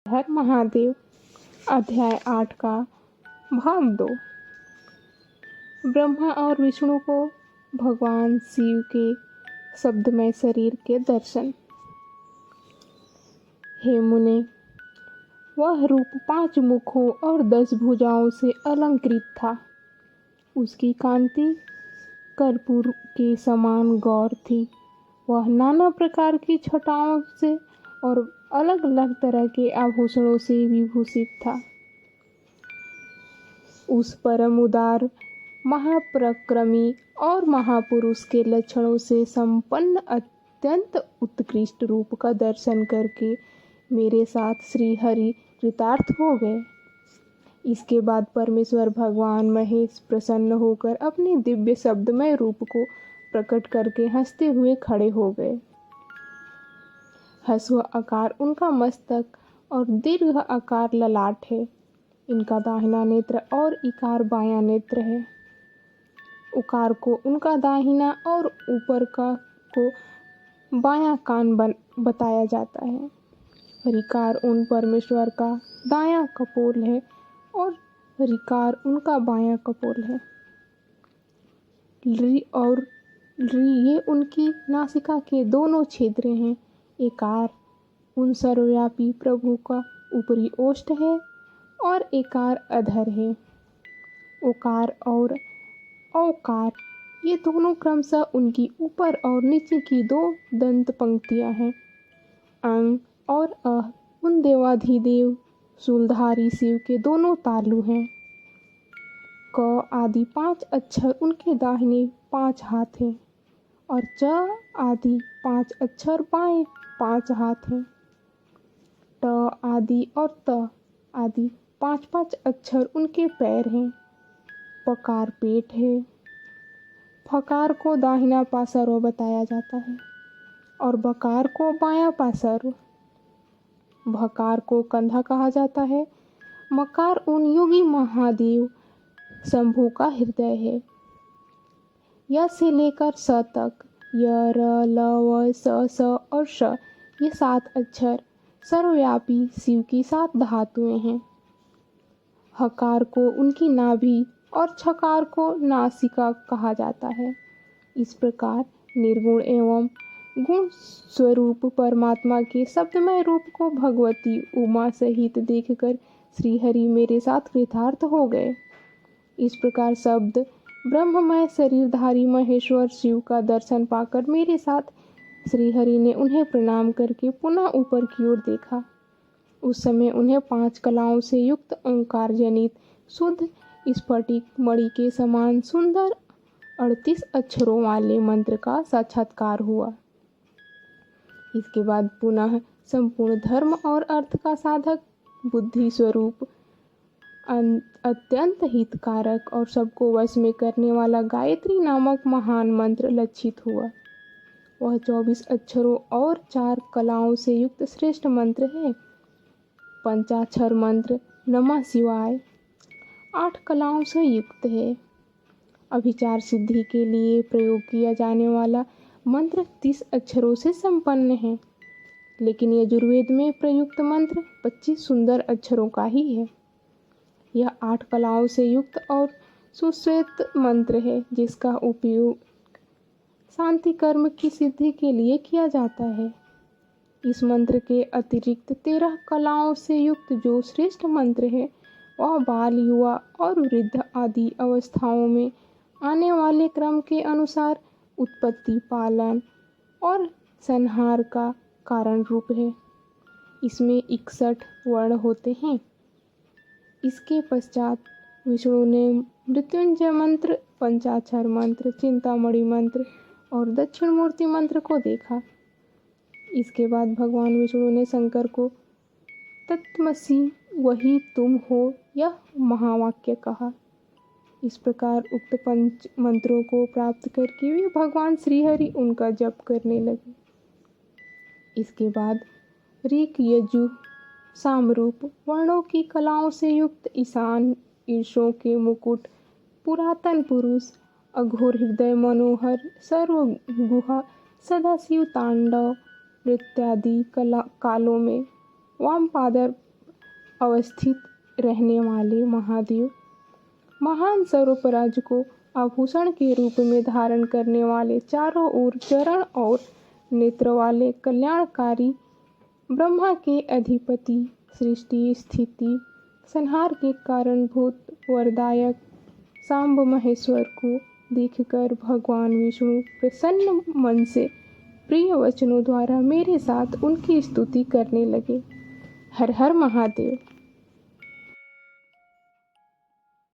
हर महादेव अध्याय 8 का भाग 2। ब्रह्मा और विष्णु को भगवान शिव के शब्दमय शरीर के दर्शन। हे मुने, वह रूप 5 मुखों और 10 भुजाओं से अलंकृत था। उसकी कांति कर्पूर के समान गौर थी। वह नाना प्रकार की छटाओं से और अलग अलग तरह के आभूषणों से विभूषित था। उस परम उदार, महापराक्रमी और महापुरुष के लक्षणों से संपन्न अत्यंत उत्कृष्ट रूप का दर्शन करके मेरे साथ श्री हरि कृतार्थ हो गए। इसके बाद परमेश्वर भगवान महेश प्रसन्न होकर अपने दिव्य शब्दमय रूप को प्रकट करके हंसते हुए खड़े हो गए। हस्व आकार उनका मस्तक और दीर्घ आकार ललाट है। इनका दाहिना नेत्र और इकार बायां नेत्र है। उकार को उनका दाहिना और ऊपर का को बायां कान बताया जाता है। रिकार उन परमेश्वर का दायां कपोल है और रिकार उनका बायां कपोल है। रि और री ये उनकी नासिका के दोनों छिद्र हैं। एकार उन सर्वव्यापी प्रभु का ऊपरी ओष्ठ है और एकार अधर है। ओकार और औकार ये दोनों क्रमशः उनकी ऊपर और नीचे की 2 दंत पंक्तियां हैं। अंग और अह उन देवाधिदेव शूलधारी शिव के दोनों तालु हैं। क आदि 5 अक्षर उनके दाहिने 5 हाथ हैं और च आदि 5 अक्षर बाएं 5 हाथ हैं। ट आदि और त आदि 5-5 अक्षर उनके पैर हैं। पकार पेट है। फकार को दाहिना पार्श्व बताया जाता है और बकार को बायां पार्श्व। भकार को कंधा कहा जाता है। मकार उन योगी महादेव शंभु का हृदय है। य से लेकर स तक य, र, ल, व, स और श ये 7 अक्षर सर्वव्यापी शिव की 7 धातुएं हैं। हकार को उनकी नाभि और छकार को नासिका कहा जाता है। इस प्रकार निर्गुण एवं गुण स्वरूप परमात्मा के शब्दमय रूप को भगवती उमा सहित देखकर श्रीहरि मेरे साथ कृतार्थ हो गए। इस प्रकार शब्द ब्रह्ममय शरीरधारी महेश्वर शिव का दर्शन पाकर मेरे साथ श्रीहरि ने उन्हें प्रणाम करके पुनः ऊपर की ओर देखा। उस समय उन्हें 5 कलाओं से युक्त ओंकार जनित शुद्ध स्फटिक मणि के समान सुंदर 38 अक्षरों वाले मंत्र का साक्षात्कार हुआ। इसके बाद पुनः संपूर्ण धर्म और अर्थ का साधक, बुद्धि स्वरूप, अत्यंत हितकारक और सबको वश में करने वाला गायत्री नामक महान मंत्र लक्षित हुआ। वह 24 अक्षरों और 4 कलाओं से युक्त श्रेष्ठ मंत्र है। पंचाक्षर मंत्र नमः शिवाय 8 कलाओं से युक्त है। अभिचार सिद्धि के लिए प्रयोग किया जाने वाला मंत्र 30 अक्षरों से संपन्न है, लेकिन यजुर्वेद में प्रयुक्त मंत्र 25 सुंदर अक्षरों का ही है। यह 8 कलाओं से युक्त और सुश्वेत मंत्र है, जिसका उपयोग शांति कर्म की सिद्धि के लिए किया जाता है। इस मंत्र के अतिरिक्त 13 कलाओं से युक्त जो श्रेष्ठ मंत्र है, वह बाल, युवा और वृद्ध आदि अवस्थाओं में आने वाले क्रम के अनुसार उत्पत्ति, पालन और संहार का कारण रूप है। इसमें 61 वर्ण होते हैं। इसके पश्चात विष्णु ने मृत्युंजय मंत्र, पंचाक्षर मंत्र, चिंतामणि मंत्र और दक्षिण मूर्ति मंत्र को देखा। इसके बाद भगवान विष्णु ने शंकर को तत्त्वमसि वही तुम हो यह महावाक्य कहा। इस प्रकार उक्त पंच मंत्रों को प्राप्त करके वे भगवान श्रीहरि उनका जप करने लगे। इसके बाद ऋक, यजु, सामरूप वर्णों की कलाओं से युक्त ईशान, ईर्षों के मुकुट, पुरातन पुरुष, अघोर हृदय, मनोहर, सर्वगुहा, सदाशिव तांडव नृत्यादि कालों में वामपादर अवस्थित रहने वाले महादेव, महान सर्वपराज को आभूषण के रूप में धारण करने वाले, चारों ओर चरण और नेत्र वाले कल्याणकारी, ब्रह्मा के अधिपति, सृष्टि स्थिति संहार के कारणभूत वरदायक सांब महेश्वर को देखकर भगवान विष्णु प्रसन्न मन से प्रिय वचनों द्वारा मेरे साथ उनकी स्तुति करने लगे। हर हर महादेव।